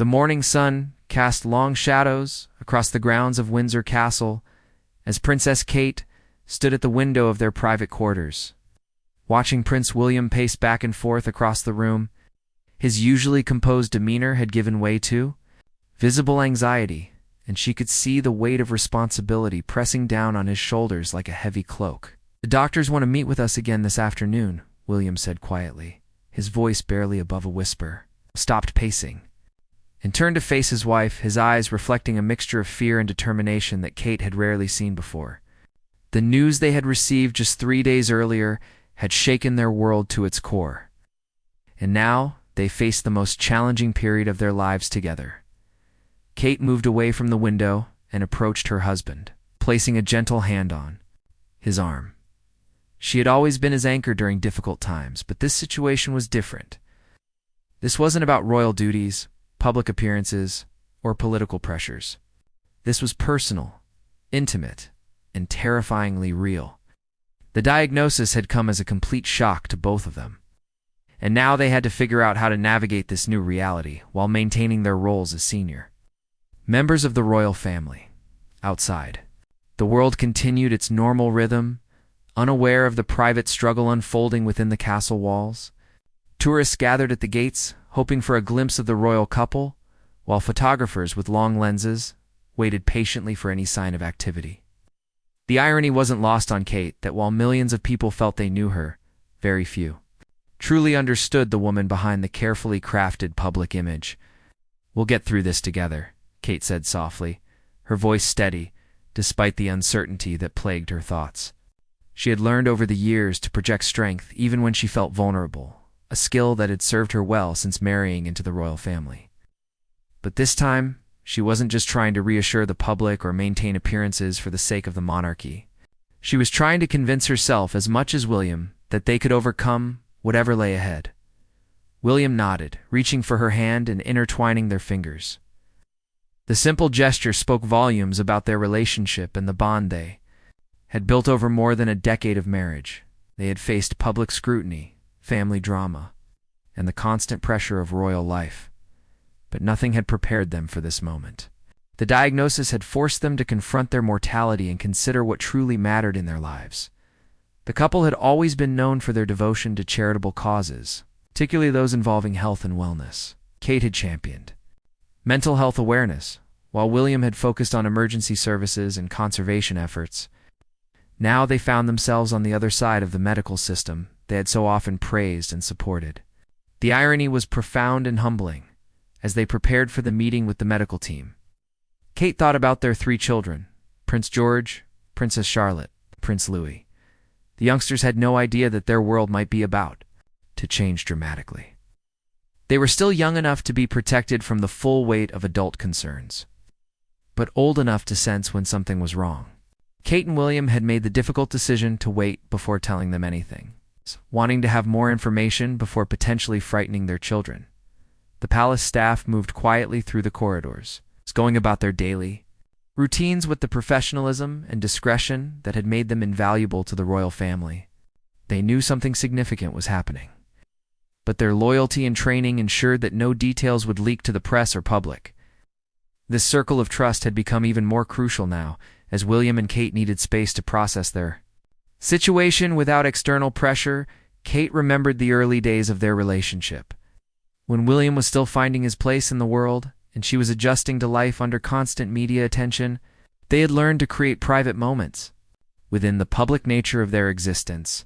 The morning sun cast long shadows across the grounds of Windsor Castle as Princess Kate stood at the window of their private quarters. Watching Prince William pace back and forth across the room, his usually composed demeanor had given way to visible anxiety, and she could see the weight of responsibility pressing down on his shoulders like a heavy cloak. "The doctors want to meet with us again this afternoon," William said quietly, his voice barely above a whisper. Stopped pacing and turned to face his wife, his eyes reflecting a mixture of fear and determination that Kate had rarely seen before. The news they had received just 3 days earlier had shaken their world to its core, and now they faced the most challenging period of their lives together. Kate moved away from the window and approached her husband, placing a gentle hand on his arm. She had always been his anchor during difficult times, but this situation was different. This wasn't about royal duties, public appearances, or political pressures. This was personal, intimate, and terrifyingly real. The diagnosis had come as a complete shock to both of them, and now they had to figure out how to navigate this new reality while maintaining their roles as senior members of the royal family. Outside, the world continued its normal rhythm, unaware of the private struggle unfolding within the castle walls. Tourists gathered at the gates, hoping for a glimpse of the royal couple, while photographers with long lenses waited patiently for any sign of activity. The irony wasn't lost on Kate that while millions of people felt they knew her, very few truly understood the woman behind the carefully crafted public image. "We'll get through this together," Kate said softly, her voice steady, despite the uncertainty that plagued her thoughts. She had learned over the years to project strength even when she felt vulnerable, a skill that had served her well since marrying into the royal family. But this time, she wasn't just trying to reassure the public or maintain appearances for the sake of the monarchy. She was trying to convince herself as much as William that they could overcome whatever lay ahead. William nodded, reaching for her hand and intertwining their fingers. The simple gesture spoke volumes about their relationship and the bond they had built over more than a decade of marriage. They had faced public scrutiny, family drama, and the constant pressure of royal life, but nothing had prepared them for this moment. The diagnosis had forced them to confront their mortality and consider what truly mattered in their lives. The couple had always been known for their devotion to charitable causes, particularly those involving health and wellness. Kate had championed mental health awareness, while William had focused on emergency services and conservation efforts. Now they found themselves on the other side of the medical system they had so often praised and supported. The irony was profound and humbling. As they prepared for the meeting with the medical team, Kate thought about their 3 children, Prince George, Princess Charlotte, Prince Louis. The youngsters had no idea that their world might be about to change dramatically. They were still young enough to be protected from the full weight of adult concerns, but old enough to sense when something was wrong. Kate and William had made the difficult decision to wait before telling them anything, wanting to have more information before potentially frightening their children. The palace staff moved quietly through the corridors, going about their daily routines with the professionalism and discretion that had made them invaluable to the royal family. They knew something significant was happening, but their loyalty and training ensured that no details would leak to the press or public. This circle of trust had become even more crucial now, as William and Kate needed space to process their situation without external pressure. Kate remembered the early days of their relationship, when William was still finding his place in the world and she was adjusting to life under constant media attention. They had learned to create private moments within the public nature of their existence,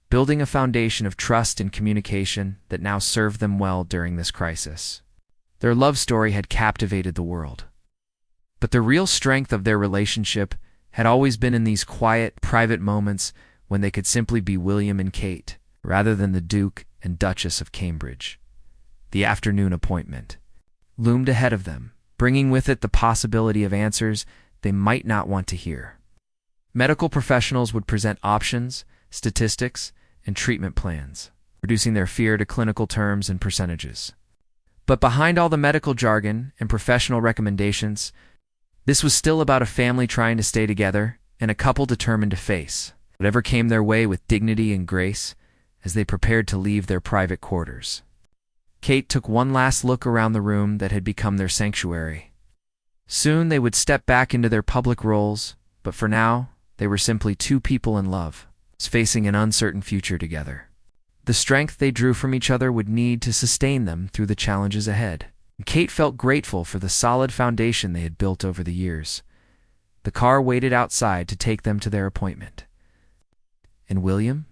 building a foundation of trust and communication that now served them well during this crisis. Their love story had captivated the world, but the real strength of their relationship had always been in these quiet, private moments when they could simply be William and Kate, rather than the Duke and Duchess of Cambridge. The afternoon appointment loomed ahead of them, bringing with it the possibility of answers they might not want to hear. Medical professionals would present options, statistics, and treatment plans, reducing their fear to clinical terms and percentages. But behind all the medical jargon and professional recommendations, this was still about a family trying to stay together and a couple determined to face whatever came their way with dignity and grace as they prepared to leave their private quarters. Kate took one last look around the room that had become their sanctuary. Soon they would step back into their public roles, but for now, they were simply two people in love, facing an uncertain future together. The strength they drew from each other would need to sustain them through the challenges ahead. Kate felt grateful for the solid foundation they had built over the years. The car waited outside to take them to their appointment. And William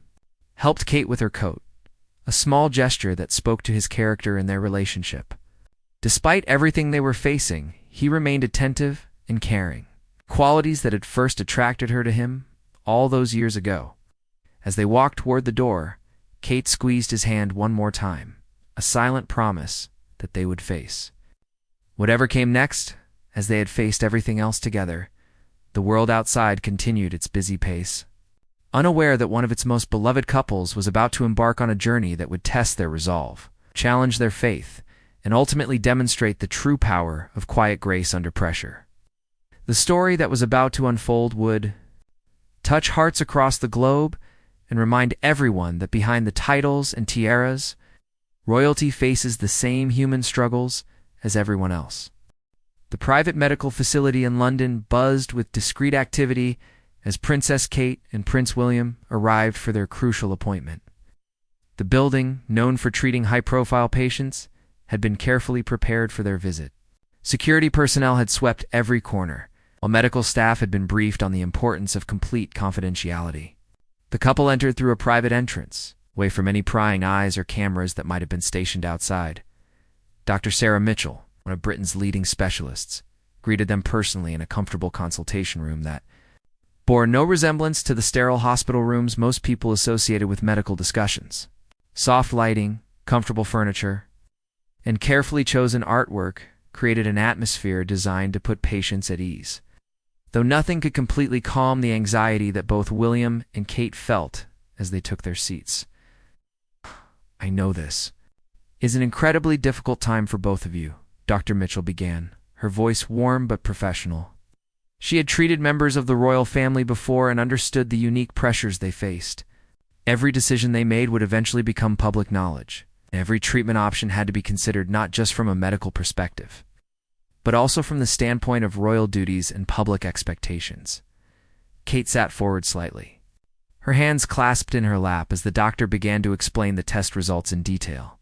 helped Kate with her coat, a small gesture that spoke to his character and their relationship. Despite everything they were facing, he remained attentive and caring, qualities that had first attracted her to him all those years ago. As they walked toward the door, Kate squeezed his hand one more time, a silent promise that they would face whatever came next. As they had faced everything else together, the world outside continued its busy pace, unaware that one of its most beloved couples was about to embark on a journey that would test their resolve, challenge their faith, and ultimately demonstrate the true power of quiet grace under pressure. The story that was about to unfold would touch hearts across the globe and remind everyone that behind the titles and tiaras, royalty faces the same human struggles as everyone else. The private medical facility in London buzzed with discreet activity as Princess Kate and Prince William arrived for their crucial appointment. The building, known for treating high-profile patients, had been carefully prepared for their visit. Security personnel had swept every corner, while medical staff had been briefed on the importance of complete confidentiality. The couple entered through a private entrance, away from any prying eyes or cameras that might have been stationed outside. Dr. Sarah Mitchell, one of Britain's leading specialists, greeted them personally in a comfortable consultation room that bore no resemblance to the sterile hospital rooms most people associated with medical discussions. Soft lighting, comfortable furniture, and carefully chosen artwork created an atmosphere designed to put patients at ease. Though nothing could completely calm the anxiety that both William and Kate felt as they took their seats. "I know this is an incredibly difficult time for both of you," Dr. Mitchell began, her voice warm but professional. She had treated members of the royal family before and understood the unique pressures they faced. Every decision they made would eventually become public knowledge. Every treatment option had to be considered not just from a medical perspective, but also from the standpoint of royal duties and public expectations. Kate sat forward slightly, her hands clasped in her lap as the doctor began to explain the test results in detail.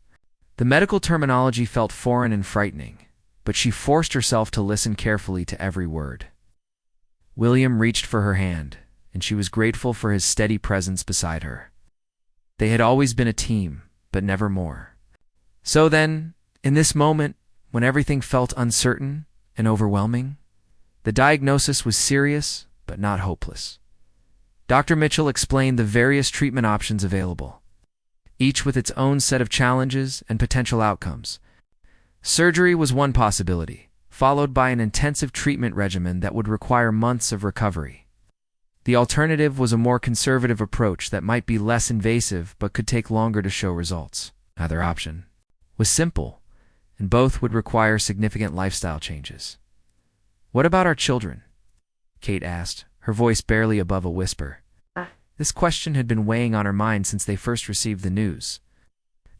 The medical terminology felt foreign and frightening, but she forced herself to listen carefully to every word. William reached for her hand, and she was grateful for his steady presence beside her. They had always been a team, but never more. So then, in this moment, when everything felt uncertain and overwhelming, the diagnosis was serious but not hopeless. Dr. Mitchell explained the various treatment options available, each with its own set of challenges and potential outcomes. Surgery was one possibility, followed by an intensive treatment regimen that would require months of recovery. The alternative was a more conservative approach that might be less invasive but could take longer to show results. Either option was simple, and both would require significant lifestyle changes. "What about our children?" Kate asked, her voice barely above a whisper. This question had been weighing on her mind since they first received the news.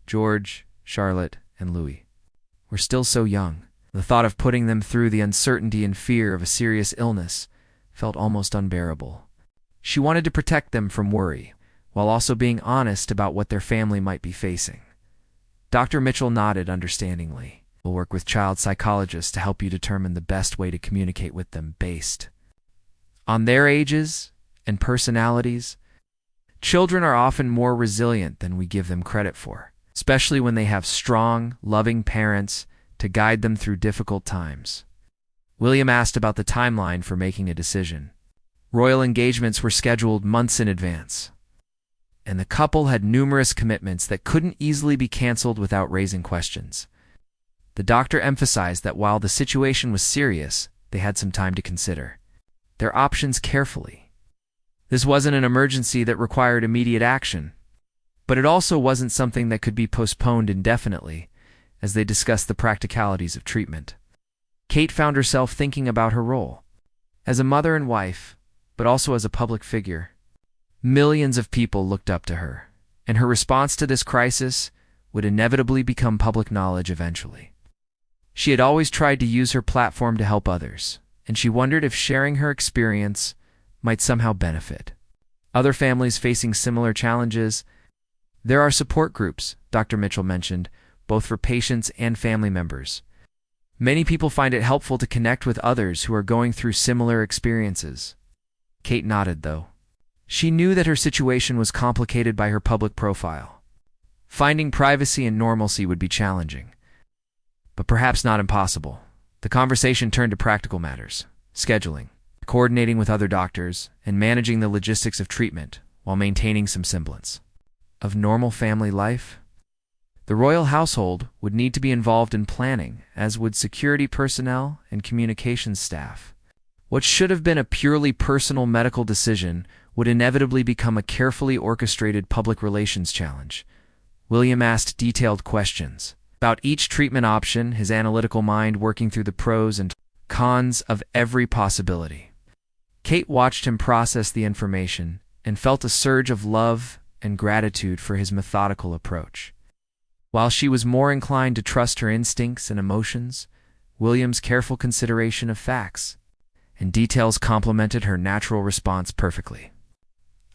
George, Charlotte, and Louis were still so young. The thought of putting them through the uncertainty and fear of a serious illness felt almost unbearable. She wanted to protect them from worry, while also being honest about what their family might be facing. Dr. Mitchell nodded understandingly. "We'll work with child psychologists to help you determine the best way to communicate with them based on their ages and personalities." Children are often more resilient than we give them credit for, especially when they have strong, loving parents to guide them through difficult times. William asked about the timeline for making a decision. Royal engagements were scheduled months in advance, and the couple had numerous commitments that couldn't easily be canceled without raising questions. The doctor emphasized that while the situation was serious, they had some time to consider their options carefully. This wasn't an emergency that required immediate action, but it also wasn't something that could be postponed indefinitely as they discussed the practicalities of treatment. Kate found herself thinking about her role as a mother and wife, but also as a public figure. Millions of people looked up to her, and her response to this crisis would inevitably become public knowledge eventually. She had always tried to use her platform to help others, and she wondered if sharing her experience might somehow benefit other families facing similar challenges. There are support groups, Dr. Mitchell mentioned, both for patients and family members. Many people find it helpful to connect with others who are going through similar experiences. Kate nodded, though. She knew that her situation was complicated by her public profile. Finding privacy and normalcy would be challenging, but perhaps not impossible. The conversation turned to practical matters: scheduling, coordinating with other doctors, and managing the logistics of treatment while maintaining some semblance of normal family life. The royal household would need to be involved in planning, as would security personnel and communications staff. What should have been a purely personal medical decision would inevitably become a carefully orchestrated public relations challenge. William asked detailed questions about each treatment option, his analytical mind working through the pros and cons of every possibility. Kate watched him process the information and felt a surge of love and gratitude for his methodical approach. While she was more inclined to trust her instincts and emotions, William's careful consideration of facts and details complemented her natural response perfectly.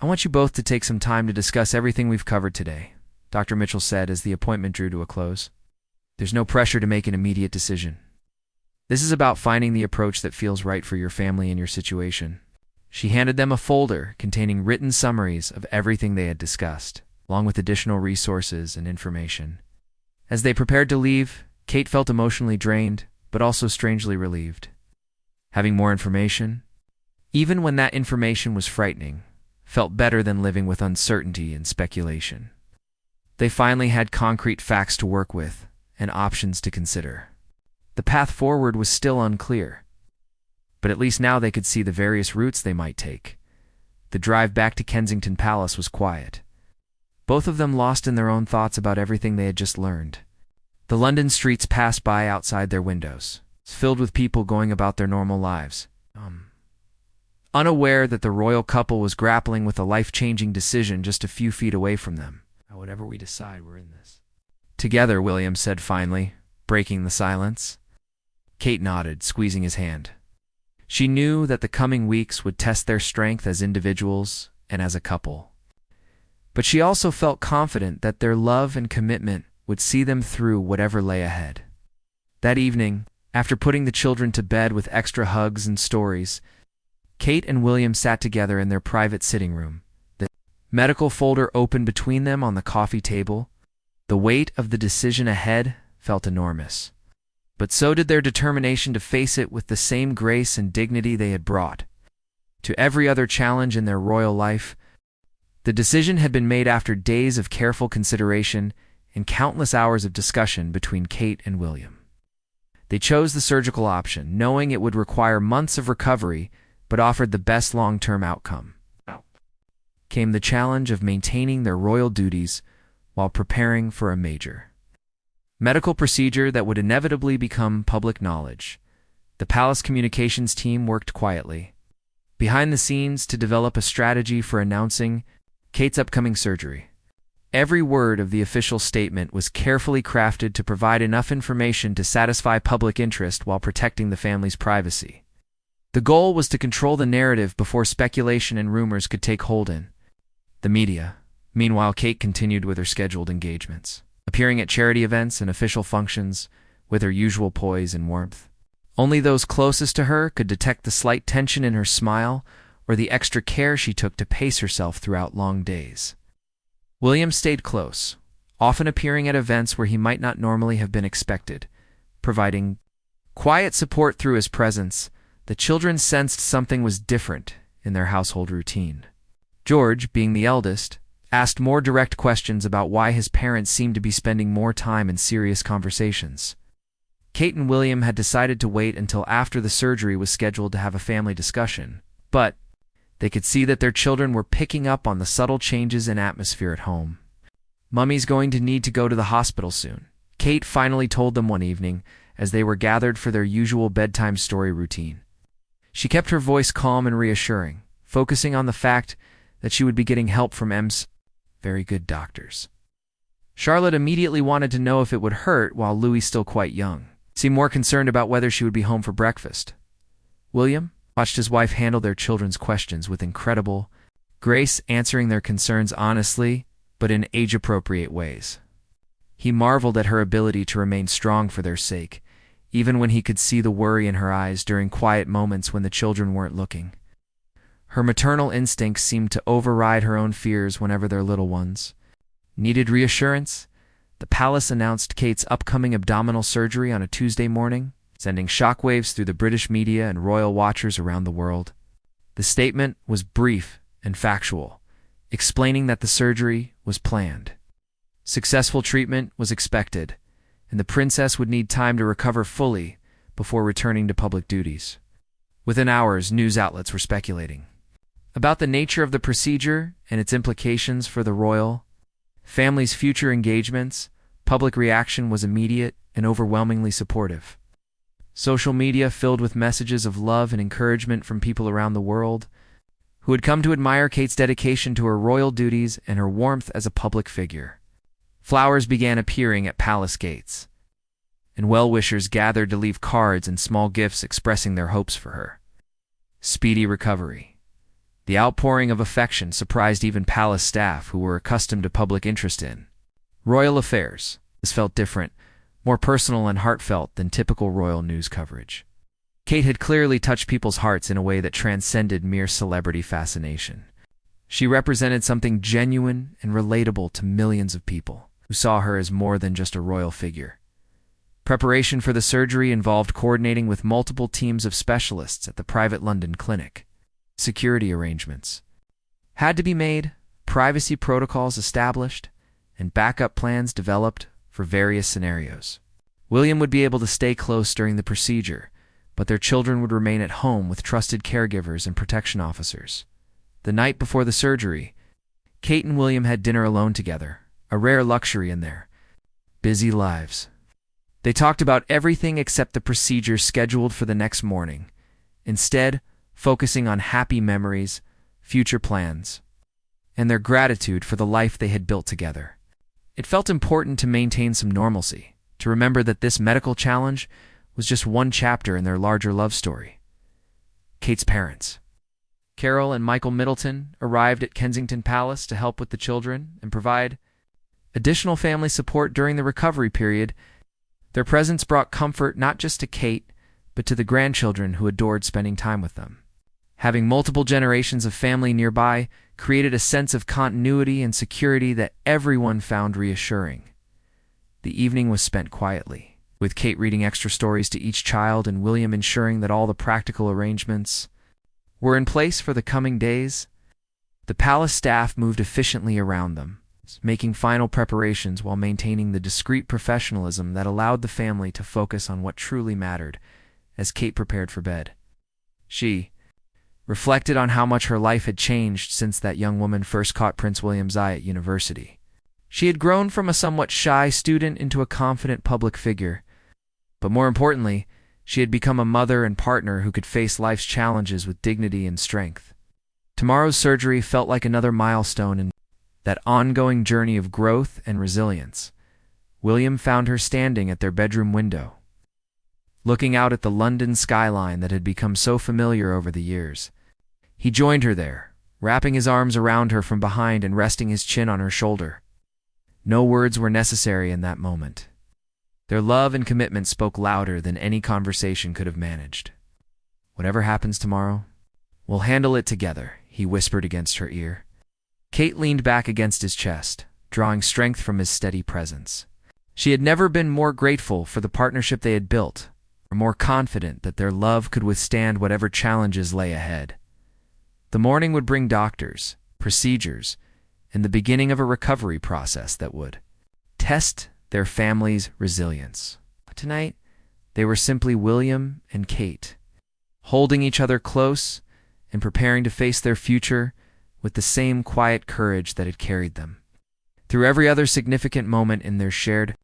"I want you both to take some time to discuss everything we've covered today," Dr. Mitchell said as the appointment drew to a close. "There's no pressure to make an immediate decision. This is about finding the approach that feels right for your family and your situation." She handed them a folder containing written summaries of everything they had discussed, along with additional resources and information. As they prepared to leave, Kate felt emotionally drained, but also strangely relieved. Having more information, even when that information was frightening, felt better than living with uncertainty and speculation. They finally had concrete facts to work with and options to consider. The path forward was still unclear, but at least now they could see the various routes they might take. The drive back to Kensington Palace was quiet, both of them lost in their own thoughts about everything they had just learned. The London streets passed by outside their windows, filled with people going about their normal lives, unaware that the royal couple was grappling with a life-changing decision just a few feet away from them. "Whatever we decide, we're in this together," William said finally, breaking the silence. Kate nodded, squeezing his hand. She knew that the coming weeks would test their strength as individuals and as a couple. But she also felt confident that their love and commitment would see them through whatever lay ahead. That evening, after putting the children to bed with extra hugs and stories, Kate and William sat together in their private sitting room. The medical folder open between them on the coffee table. The weight of the decision ahead felt enormous, but so did their determination to face it with the same grace and dignity they had brought to every other challenge in their royal life. The decision had been made after days of careful consideration and countless hours of discussion between Kate and William. They chose the surgical option, knowing it would require months of recovery, but offered the best long-term outcome. Came the challenge of maintaining their royal duties while preparing for a major medical procedure that would inevitably become public knowledge. The palace communications team worked quietly behind the scenes to develop a strategy for announcing Kate's upcoming surgery. Every word of the official statement was carefully crafted to provide enough information to satisfy public interest while protecting the family's privacy. The goal was to control the narrative before speculation and rumors could take hold in the media. Meanwhile, Kate continued with her scheduled engagements, appearing at charity events and official functions with her usual poise and warmth. Only those closest to her could detect the slight tension in her smile or the extra care she took to pace herself throughout long days. William stayed close, often appearing at events where he might not normally have been expected, providing quiet support through his presence. The children sensed something was different in their household routine. George, being the eldest, asked more direct questions about why his parents seemed to be spending more time in serious conversations. Kate and William had decided to wait until after the surgery was scheduled to have a family discussion, but they could see that their children were picking up on the subtle changes in atmosphere at home. "Mummy's going to need to go to the hospital soon," Kate finally told them one evening as they were gathered for their usual bedtime story routine. She kept her voice calm and reassuring, focusing on the fact that she would be getting help from M's very good doctors. Charlotte immediately wanted to know if it would hurt, while Louis, still quite young, seemed more concerned about whether she would be home for breakfast. William watched his wife handle their children's questions with incredible grace, answering their concerns honestly, but in age-appropriate ways. He marveled at her ability to remain strong for their sake, even when he could see the worry in her eyes during quiet moments when the children weren't looking. Her maternal instincts seemed to override her own fears whenever their little ones needed reassurance. The palace announced Kate's upcoming abdominal surgery on a Tuesday morning, sending shockwaves through the British media and royal watchers around the world. The statement was brief and factual, explaining that the surgery was planned. Successful treatment was expected, and the princess would need time to recover fully before returning to public duties. Within hours, news outlets were speculating about the nature of the procedure and its implications for the royal family's future engagements. Public reaction was immediate and overwhelmingly supportive. Social media filled with messages of love and encouragement from people around the world who had come to admire Kate's dedication to her royal duties and her warmth as a public figure. Flowers began appearing at palace gates, and well-wishers gathered to leave cards and small gifts expressing their hopes for her speedy recovery. The outpouring of affection surprised even palace staff who were accustomed to public interest in royal affairs. This felt different, more personal and heartfelt than typical royal news coverage. Kate had clearly touched people's hearts in a way that transcended mere celebrity fascination. She represented something genuine and relatable to millions of people who saw her as more than just a royal figure. Preparation for the surgery involved coordinating with multiple teams of specialists at the private London clinic. Security arrangements had to be made, privacy protocols established, and backup plans developed for various scenarios. William would be able to stay close during the procedure, but their children would remain at home with trusted caregivers and protection officers. The night before the surgery, Kate and William had dinner alone together, a rare luxury in their busy lives. They talked about everything except the procedure scheduled for the next morning, instead focusing on happy memories, future plans, and their gratitude for the life they had built together. It felt important to maintain some normalcy, to remember that this medical challenge was just one chapter in their larger love story. Kate's parents, Carol and Michael Middleton, arrived at Kensington Palace to help with the children and provide additional family support during the recovery period. Their presence brought comfort not just to Kate, but to the grandchildren who adored spending time with them. Having multiple generations of family nearby created a sense of continuity and security that everyone found reassuring. The evening was spent quietly, with Kate reading extra stories to each child and William ensuring that all the practical arrangements were in place for the coming days. The palace staff moved efficiently around them, making final preparations while maintaining the discreet professionalism that allowed the family to focus on what truly mattered as Kate prepared for bed. She reflected on how much her life had changed since that young woman first caught Prince William's eye at university. She had grown from a somewhat shy student into a confident public figure, but more importantly, she had become a mother and partner who could face life's challenges with dignity and strength. Tomorrow's surgery felt like another milestone in that ongoing journey of growth and resilience. William found her standing at their bedroom window, looking out at the London skyline that had become so familiar over the years. He joined her there, wrapping his arms around her from behind and resting his chin on her shoulder. No words were necessary in that moment. Their love and commitment spoke louder than any conversation could have managed. "Whatever happens tomorrow, we'll handle it together," he whispered against her ear. Kate leaned back against his chest, drawing strength from his steady presence. She had never been more grateful for the partnership they had built, or more confident that their love could withstand whatever challenges lay ahead. The morning would bring doctors, procedures, and the beginning of a recovery process that would test their family's resilience. But tonight, they were simply William and Kate, holding each other close and preparing to face their future with the same quiet courage that had carried them through every other significant moment in their shared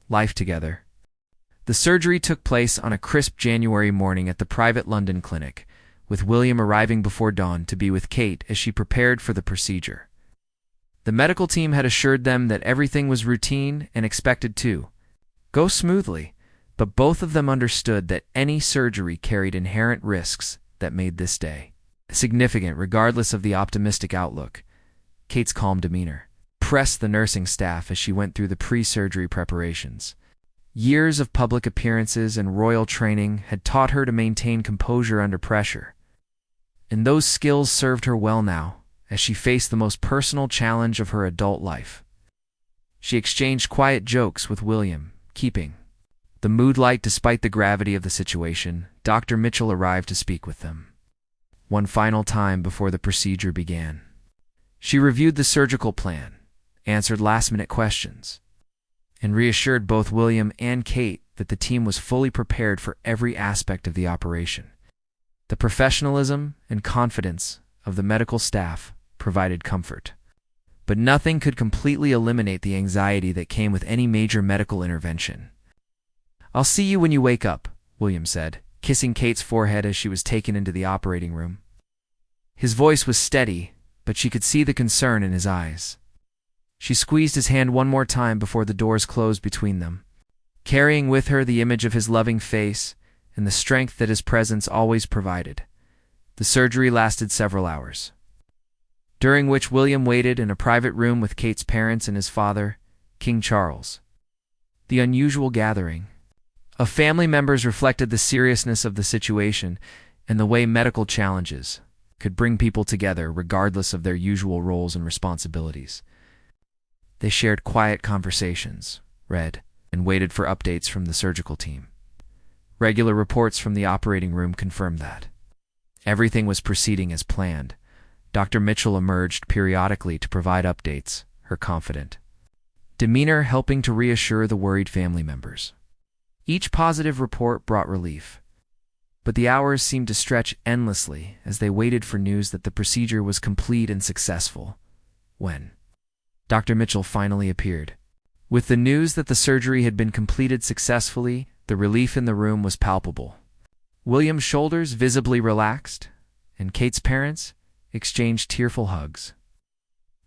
life together. The surgery took place on a crisp January morning at the private London clinic, with William arriving before dawn to be with Kate as she prepared for the procedure. The medical team had assured them that everything was routine and expected to go smoothly, but both of them understood that any surgery carried inherent risks that made this day significant regardless of the optimistic outlook. Kate's calm demeanor pressed the nursing staff as she went through the pre-surgery preparations. Years of public appearances and royal training had taught her to maintain composure under pressure, and those skills served her well now as she faced the most personal challenge of her adult life. She exchanged quiet jokes with William, keeping the mood light despite the gravity of the situation. Dr. Mitchell arrived to speak with them one final time before the procedure began. She reviewed the surgical plan, answered last-minute questions, and reassured both William and Kate that the team was fully prepared for every aspect of the operation. The professionalism and confidence of the medical staff provided comfort, but nothing could completely eliminate the anxiety that came with any major medical intervention. "I'll see you when you wake up," William said, kissing Kate's forehead as she was taken into the operating room. His voice was steady, but she could see the concern in his eyes. She squeezed his hand one more time before the doors closed between them, carrying with her the image of his loving face and the strength that his presence always provided. The surgery lasted several hours, during which William waited in a private room with Kate's parents and his father, King Charles. The unusual gathering of family members reflected the seriousness of the situation and the way medical challenges could bring people together regardless of their usual roles and responsibilities. They shared quiet conversations, read, and waited for updates from the surgical team. Regular reports from the operating room confirmed that everything was proceeding as planned. Dr. Mitchell emerged periodically to provide updates, her confident demeanor helping to reassure the worried family members. Each positive report brought relief, but the hours seemed to stretch endlessly as they waited for news that the procedure was complete and successful. When Dr. Mitchell finally appeared, with the news that the surgery had been completed successfully, the relief in the room was palpable. William's shoulders visibly relaxed, and Kate's parents exchanged tearful hugs.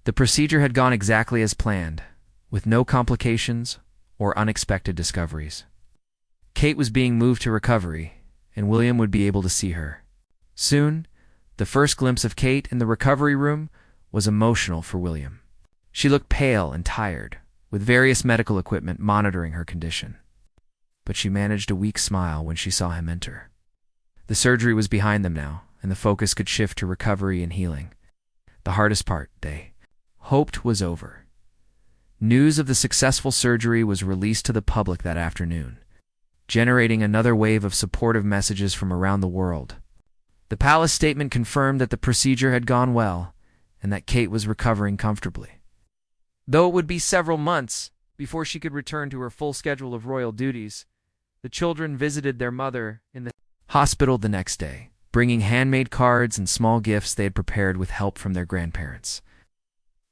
The procedure had gone exactly as planned, with no complications or unexpected discoveries. Kate was being moved to recovery, and William would be able to see her soon. The first glimpse of Kate in the recovery room was emotional for William. She looked pale and tired, with various medical equipment monitoring her condition. But she managed a weak smile when she saw him enter. The surgery was behind them now, and the focus could shift to recovery and healing. The hardest part, they hoped, was over. News of the successful surgery was released to the public that afternoon, generating another wave of supportive messages from around the world. The palace statement confirmed that the procedure had gone well and that Kate was recovering comfortably, though it would be several months before she could return to her full schedule of royal duties. The children visited their mother in the hospital the next day, bringing handmade cards and small gifts they had prepared with help from their grandparents.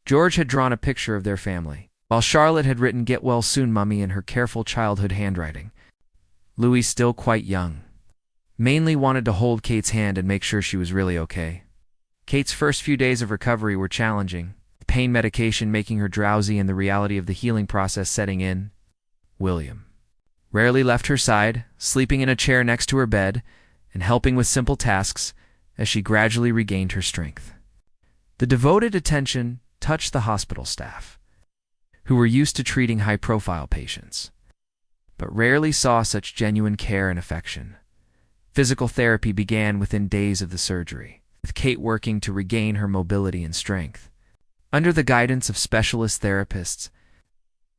George had drawn a picture of their family, while Charlotte had written "Get well soon, Mummy" in her careful childhood handwriting. Louis, still quite young, mainly wanted to hold Kate's hand and make sure she was really okay. Kate's first few days of recovery were challenging, pain medication making her drowsy and the reality of the healing process setting in. William rarely left her side, sleeping in a chair next to her bed and helping with simple tasks as she gradually regained her strength. The devoted attention touched the hospital staff, who were used to treating high-profile patients, but rarely saw such genuine care and affection. Physical therapy began within days of the surgery, with Kate working to regain her mobility and strength. Under the guidance of specialist therapists,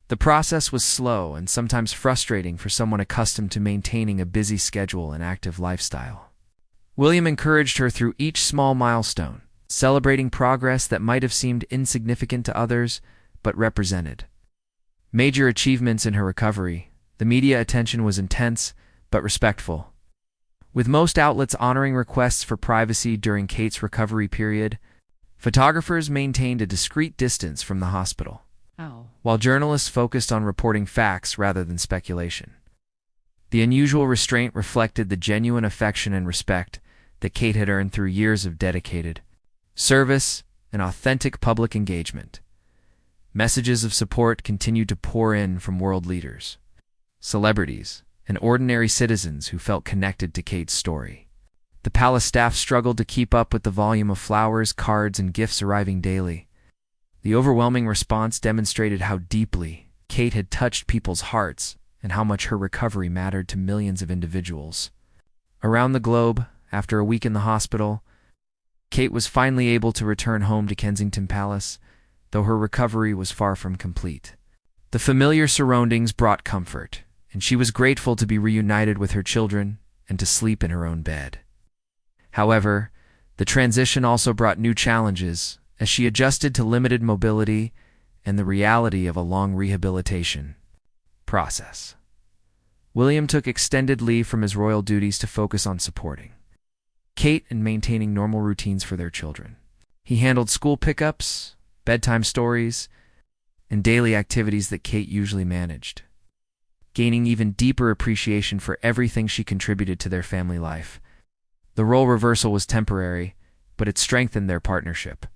the process was slow and sometimes frustrating for someone accustomed to maintaining a busy schedule and active lifestyle. William encouraged her through each small milestone, celebrating progress that might have seemed insignificant to others, but represented major achievements in her recovery. The media attention was intense, but respectful, with most outlets honoring requests for privacy during Kate's recovery period. Photographers maintained a discreet distance from the hospital, while journalists focused on reporting facts rather than speculation. The unusual restraint reflected the genuine affection and respect that Kate had earned through years of dedicated service and authentic public engagement. Messages of support continued to pour in from world leaders, celebrities, and ordinary citizens who felt connected to Kate's story. The palace staff struggled to keep up with the volume of flowers, cards, and gifts arriving daily. The overwhelming response demonstrated how deeply Kate had touched people's hearts and how much her recovery mattered to millions of individuals. Around the globe, after a week in the hospital, Kate was finally able to return home to Kensington Palace, though her recovery was far from complete. The familiar surroundings brought comfort, and she was grateful to be reunited with her children and to sleep in her own bed. However, the transition also brought new challenges as she adjusted to limited mobility and the reality of a long rehabilitation process. William took extended leave from his royal duties to focus on supporting Kate and maintaining normal routines for their children. He handled school pickups, bedtime stories, and daily activities that Kate usually managed, gaining even deeper appreciation for everything she contributed to their family life. The role reversal was temporary, but it strengthened their partnership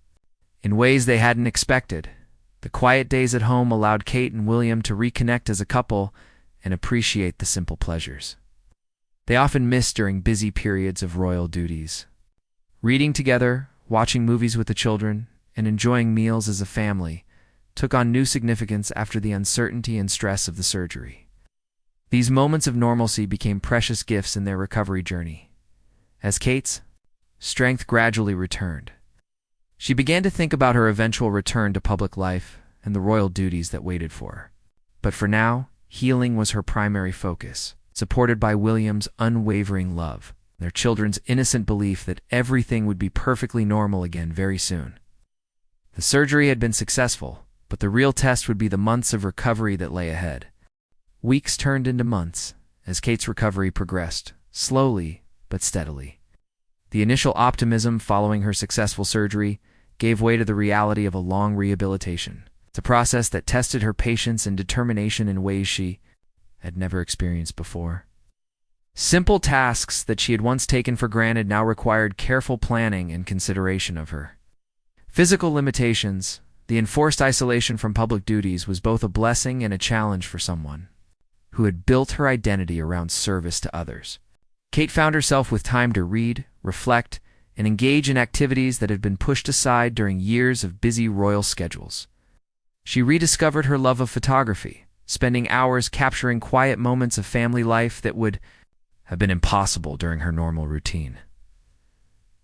in ways they hadn't expected. The quiet days at home allowed Kate and William to reconnect as a couple and appreciate the simple pleasures they often missed during busy periods of royal duties. Reading together, watching movies with the children, and enjoying meals as a family took on new significance after the uncertainty and stress of the surgery. These moments of normalcy became precious gifts in their recovery journey. As Kate's strength gradually returned, she began to think about her eventual return to public life and the royal duties that waited for her. But for now, healing was her primary focus, supported by William's unwavering love, their children's innocent belief that everything would be perfectly normal again very soon. The surgery had been successful, but the real test would be the months of recovery that lay ahead. Weeks turned into months as Kate's recovery progressed, slowly but steadily. The initial optimism following her successful surgery gave way to the reality of a long rehabilitation. It's a process that tested her patience and determination in ways she had never experienced before. Simple tasks that she had once taken for granted now required careful planning and consideration of her physical limitations. The enforced isolation from public duties was both a blessing and a challenge for someone who had built her identity around service to others. Kate found herself with time to read, reflect, and engage in activities that had been pushed aside during years of busy royal schedules. She rediscovered her love of photography, spending hours capturing quiet moments of family life that would have been impossible during her normal routine.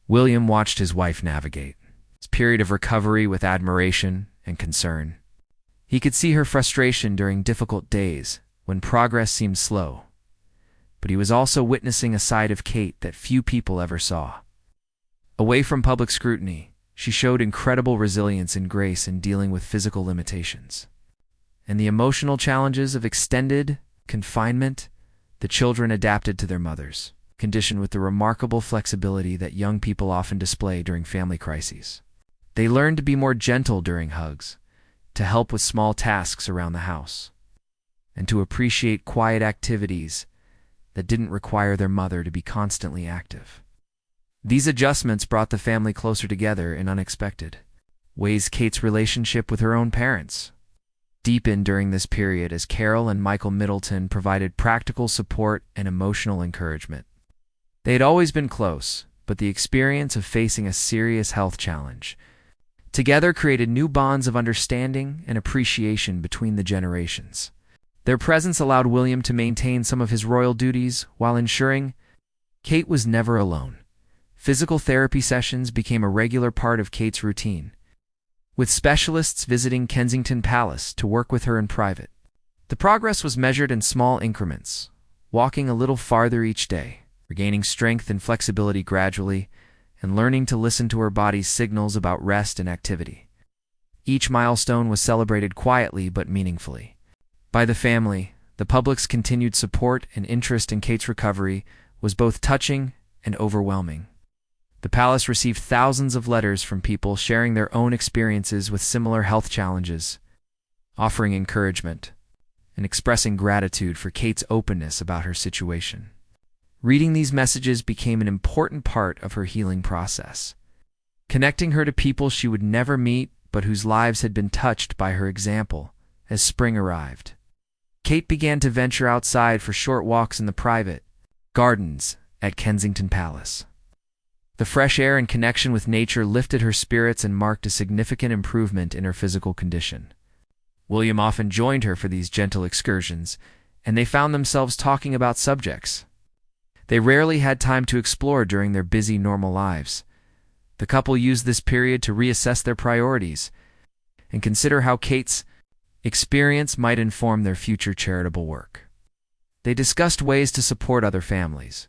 William watched his wife navigate his period of recovery with admiration and concern. He could see her frustration during difficult days when progress seemed slow, but he was also witnessing a side of Kate that few people ever saw. Away from public scrutiny, she showed incredible resilience and grace in dealing with physical limitations. And the emotional challenges of extended confinement, the children adapted to their mothers, conditioned with the remarkable flexibility that young people often display during family crises. They learned to be more gentle during hugs, to help with small tasks around the house, and to appreciate quiet activities that didn't require their mother to be constantly active. These adjustments brought the family closer together in unexpected ways. Kate's relationship with her own parents deepened during this period as Carol and Michael Middleton provided practical support and emotional encouragement. They had always been close, but the experience of facing a serious health challenge together created new bonds of understanding and appreciation between the generations. Their presence allowed William to maintain some of his royal duties while ensuring Kate was never alone. Physical therapy sessions became a regular part of Kate's routine, with specialists visiting Kensington Palace to work with her in private. The progress was measured in small increments, walking a little farther each day, regaining strength and flexibility gradually, and learning to listen to her body's signals about rest and activity. Each milestone was celebrated quietly but meaningfully by the family. The public's continued support and interest in Kate's recovery was both touching and overwhelming. The palace received thousands of letters from people sharing their own experiences with similar health challenges, offering encouragement and expressing gratitude for Kate's openness about her situation. Reading these messages became an important part of her healing process, connecting her to people she would never meet but whose lives had been touched by her example as spring arrived. Kate began to venture outside for short walks in the private gardens at Kensington Palace. The fresh air and connection with nature lifted her spirits and marked a significant improvement in her physical condition. William often joined her for these gentle excursions, and they found themselves talking about subjects they rarely had time to explore during their busy normal lives. The couple used this period to reassess their priorities and consider how Kate's experience might inform their future charitable work. They discussed ways to support other families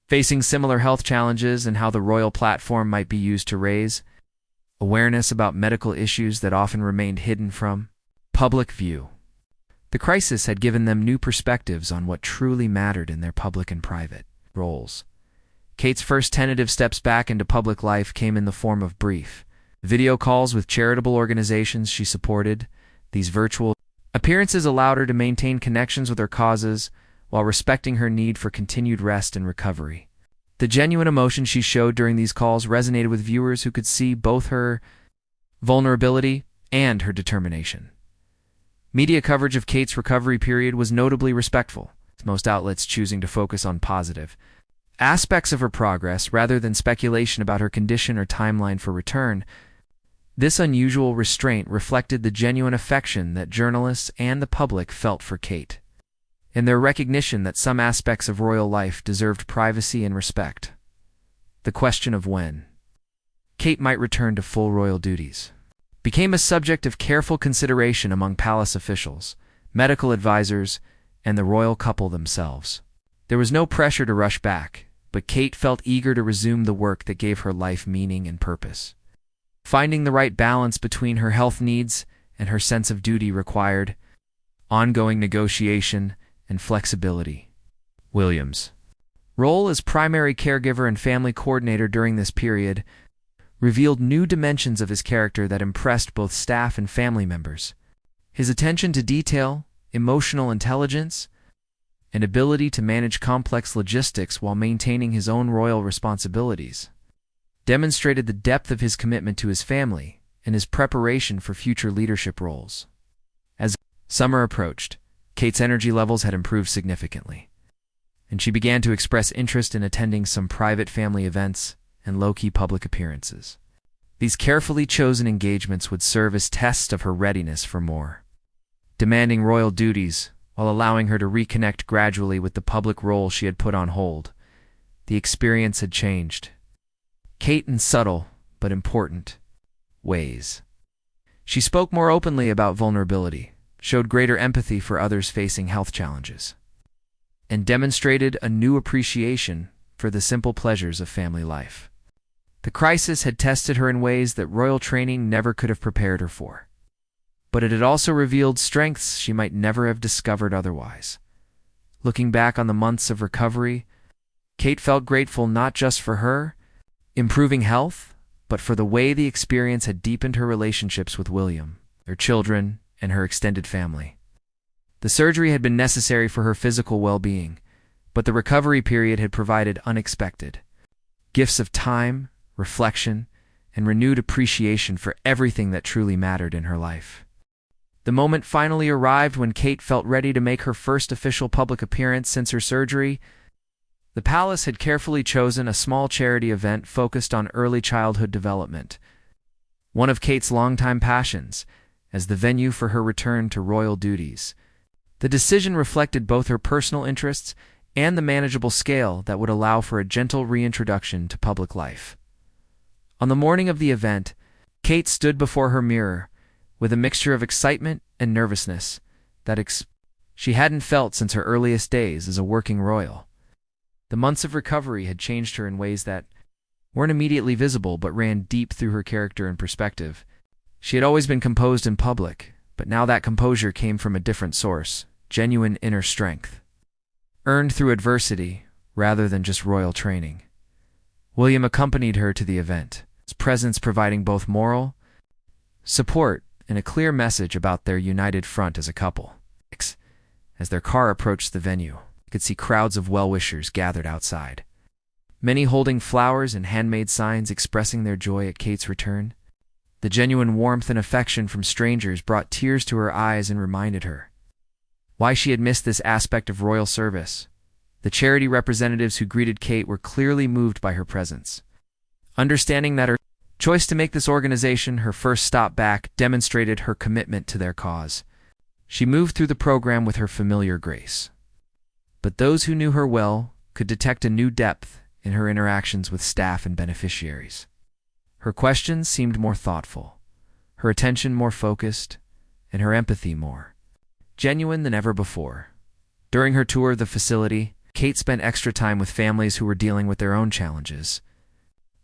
facing similar health challenges and how the royal platform might be used to raise awareness about medical issues that often remained hidden from public view. The crisis had given them new perspectives on what truly mattered in their public and private roles. Kate's first tentative steps back into public life came in the form of brief video calls with charitable organizations she supported. These virtual appearances allowed her to maintain connections with her causes while respecting her need for continued rest and recovery. The genuine emotion she showed during these calls resonated with viewers who could see both her vulnerability and her determination. Media coverage of Kate's recovery period was notably respectful, with most outlets choosing to focus on positive aspects of her progress rather than speculation about her condition or timeline for return. This unusual restraint reflected the genuine affection that journalists and the public felt for Kate, and their recognition that some aspects of royal life deserved privacy and respect. The question of when Kate might return to full royal duties became a subject of careful consideration among palace officials, medical advisors, and the royal couple themselves. There was no pressure to rush back, but Kate felt eager to resume the work that gave her life meaning and purpose. Finding the right balance between her health needs and her sense of duty required ongoing negotiation and flexibility. William's role as primary caregiver and family coordinator during this period revealed new dimensions of his character that impressed both staff and family members. His attention to detail, emotional intelligence, and ability to manage complex logistics while maintaining his own royal responsibilities demonstrated the depth of his commitment to his family and his preparation for future leadership roles. As summer approached, Kate's energy levels had improved significantly, and she began to express interest in attending some private family events and low-key public appearances. These carefully chosen engagements would serve as tests of her readiness for more demanding royal duties, while allowing her to reconnect gradually with the public role she had put on hold. The experience had changed Kate in subtle but important ways. She spoke more openly about vulnerability, showed greater empathy for others facing health challenges, and demonstrated a new appreciation for the simple pleasures of family life. The crisis had tested her in ways that royal training never could have prepared her for, but it had also revealed strengths she might never have discovered otherwise. Looking back on the months of recovery, Kate felt grateful not just for her improving health, but for the way the experience had deepened her relationships with William, their children, and her extended family. The surgery had been necessary for her physical well-being, but the recovery period had provided unexpected gifts of time, reflection, and renewed appreciation for everything that truly mattered in her life. The moment finally arrived when Kate felt ready to make her first official public appearance since her surgery. The palace had carefully chosen a small charity event focused on early childhood development, one of Kate's longtime passions, as the venue for her return to royal duties. The decision reflected both her personal interests and the manageable scale that would allow for a gentle reintroduction to public life. On the morning of the event, Kate stood before her mirror with a mixture of excitement and nervousness that she hadn't felt since her earliest days as a working royal. The months of recovery had changed her in ways that weren't immediately visible but ran deep through her character and perspective. She had always been composed in public, but now that composure came from a different source, genuine inner strength, earned through adversity rather than just royal training. William accompanied her to the event, his presence providing both moral support and a clear message about their united front as a couple. As their car approached the venue, you could see crowds of well-wishers gathered outside, many holding flowers and handmade signs expressing their joy at Kate's return. The genuine warmth and affection from strangers brought tears to her eyes and reminded her why she had missed this aspect of royal service. The charity representatives who greeted Kate were clearly moved by her presence. Understanding that her choice to make this organization her first stop back demonstrated her commitment to their cause, she moved through the program with her familiar grace. But those who knew her well could detect a new depth in her interactions with staff and beneficiaries. Her questions seemed more thoughtful, her attention more focused, and her empathy more genuine than ever before. During her tour of the facility, Kate spent extra time with families who were dealing with their own challenges.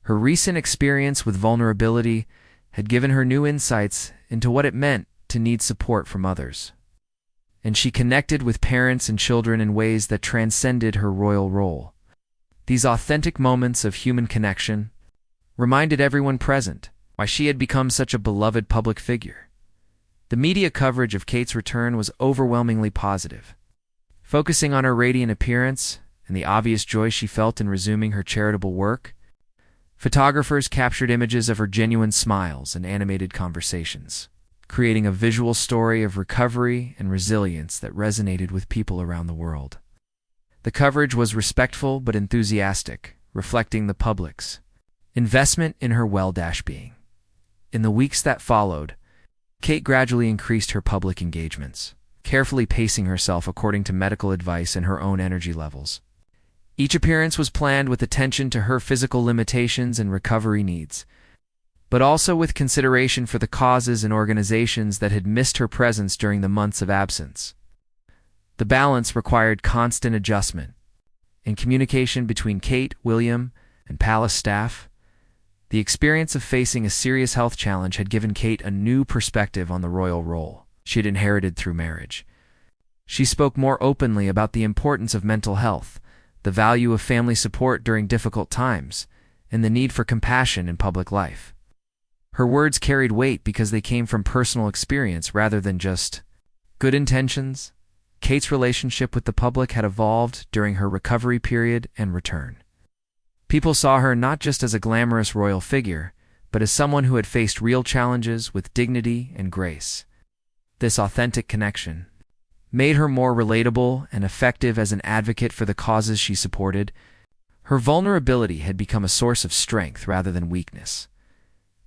Her recent experience with vulnerability had given her new insights into what it meant to need support from others, and she connected with parents and children in ways that transcended her royal role. These authentic moments of human connection reminded everyone present why she had become such a beloved public figure. The media coverage of Kate's return was overwhelmingly positive, focusing on her radiant appearance and the obvious joy she felt in resuming her charitable work. Photographers captured images of her genuine smiles and animated conversations, creating a visual story of recovery and resilience that resonated with people around the world. The coverage was respectful but enthusiastic, reflecting the public's investment in her well-being. In the weeks that followed, Kate gradually increased her public engagements, carefully pacing herself according to medical advice and her own energy levels. Each appearance was planned with attention to her physical limitations and recovery needs, but also with consideration for the causes and organizations that had missed her presence during the months of absence. The balance required constant adjustment and communication between Kate, William, and palace staff. The experience of facing a serious health challenge had given Kate a new perspective on the royal role she had inherited through marriage. She spoke more openly about the importance of mental health, the value of family support during difficult times, and the need for compassion in public life. Her words carried weight because they came from personal experience rather than just good intentions. Kate's relationship with the public had evolved during her recovery period and return. People saw her not just as a glamorous royal figure, but as someone who had faced real challenges with dignity and grace. This authentic connection made her more relatable and effective as an advocate for the causes she supported. Her vulnerability had become a source of strength rather than weakness.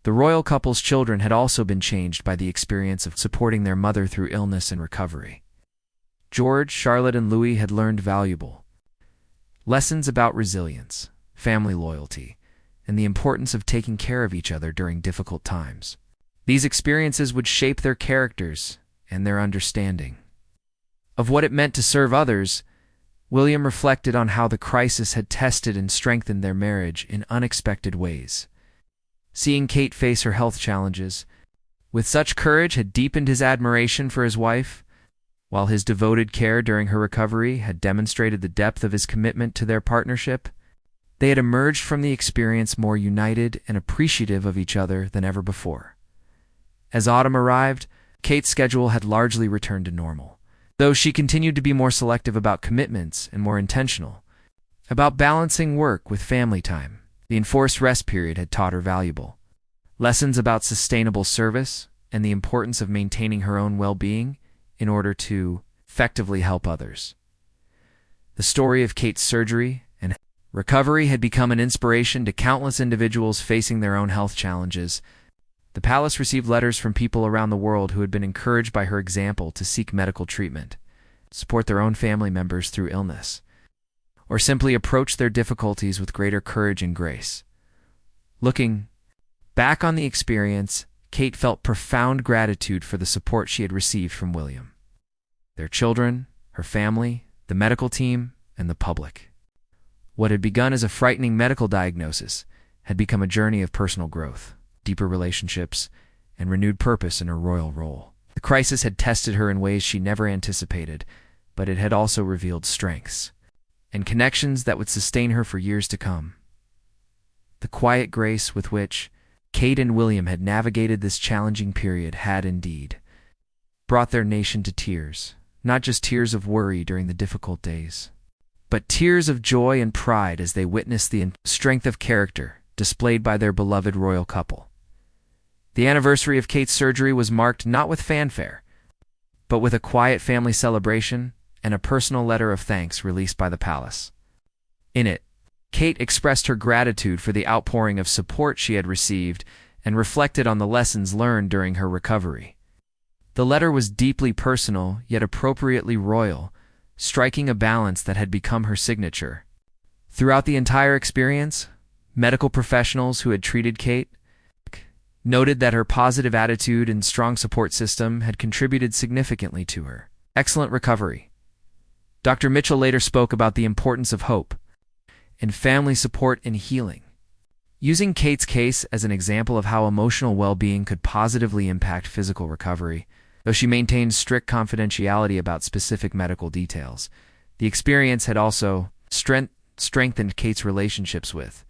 The royal couple's children had also been changed by the experience of supporting their mother through illness and recovery. George, Charlotte, and Louis had learned valuable lessons about resilience, family loyalty, and the importance of taking care of each other during difficult times. These experiences would shape their characters and their understanding of what it meant to serve others. William reflected on how the crisis had tested and strengthened their marriage in unexpected ways. Seeing Kate face her health challenges with such courage had deepened his admiration for his wife, while his devoted care during her recovery had demonstrated the depth of his commitment to their partnership. They had emerged from the experience more united and appreciative of each other than ever before. As autumn arrived, Kate's schedule had largely returned to normal, though she continued to be more selective about commitments and more intentional about balancing work with family time. The enforced rest period had taught her valuable lessons about sustainable service and the importance of maintaining her own well-being in order to effectively help others. The story of Kate's surgery and recovery had become an inspiration to countless individuals facing their own health challenges. The palace received letters from people around the world who had been encouraged by her example to seek medical treatment, support their own family members through illness, or simply approach their difficulties with greater courage and grace. Looking back on the experience, Kate felt profound gratitude for the support she had received from William, their children, her family, the medical team, and the public. What had begun as a frightening medical diagnosis had become a journey of personal growth, deeper relationships, and renewed purpose in her royal role. The crisis had tested her in ways she never anticipated, but it had also revealed strengths and connections that would sustain her for years to come. The quiet grace with which Kate and William had navigated this challenging period had indeed brought their nation to tears, not just tears of worry during the difficult days, but tears of joy and pride as they witnessed the strength of character displayed by their beloved royal couple. The anniversary of Kate's surgery was marked not with fanfare, but with a quiet family celebration and a personal letter of thanks released by the palace. In it, Kate expressed her gratitude for the outpouring of support she had received and reflected on the lessons learned during her recovery. The letter was deeply personal, yet appropriately royal, striking a balance that had become her signature. Throughout the entire experience, medical professionals who had treated Kate noted that her positive attitude and strong support system had contributed significantly to her excellent recovery. Dr. Mitchell later spoke about the importance of hope and family support in healing, using Kate's case as an example of how emotional well-being could positively impact physical recovery. Though she maintained strict confidentiality about specific medical details, the experience had also strengthened Kate's relationships with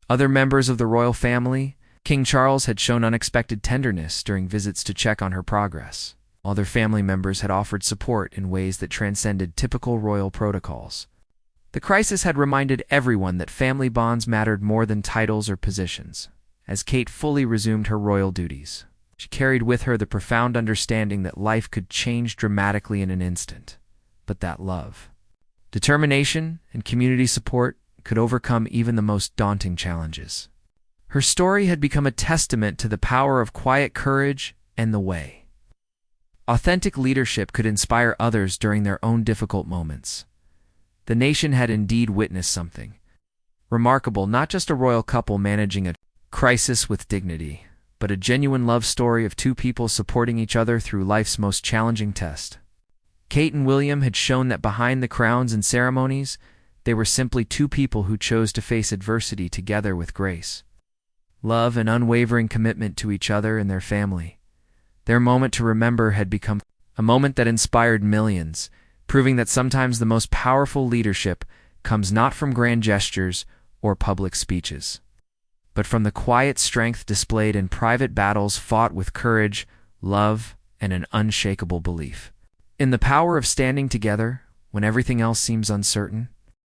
other members of the royal family. King Charles had shown unexpected tenderness during visits to check on her progress. Other family members had offered support in ways that transcended typical royal protocols. The crisis had reminded everyone that family bonds mattered more than titles or positions. As Kate fully resumed her royal duties, she carried with her the profound understanding that life could change dramatically in an instant, but that love, determination, and community support could overcome even the most daunting challenges. Her story had become a testament to the power of quiet courage and the way authentic leadership could inspire others during their own difficult moments. The nation had indeed witnessed something remarkable, not just a royal couple managing a crisis with dignity, but a genuine love story of two people supporting each other through life's most challenging test. Kate and William had shown that behind the crowns and ceremonies, they were simply two people who chose to face adversity together with grace, love, and unwavering commitment to each other and their family. Their moment to remember had become a moment that inspired millions, proving that sometimes the most powerful leadership comes not from grand gestures or public speeches, but from the quiet strength displayed in private battles fought with courage, love, and an unshakable belief in the power of standing together when everything else seems uncertain.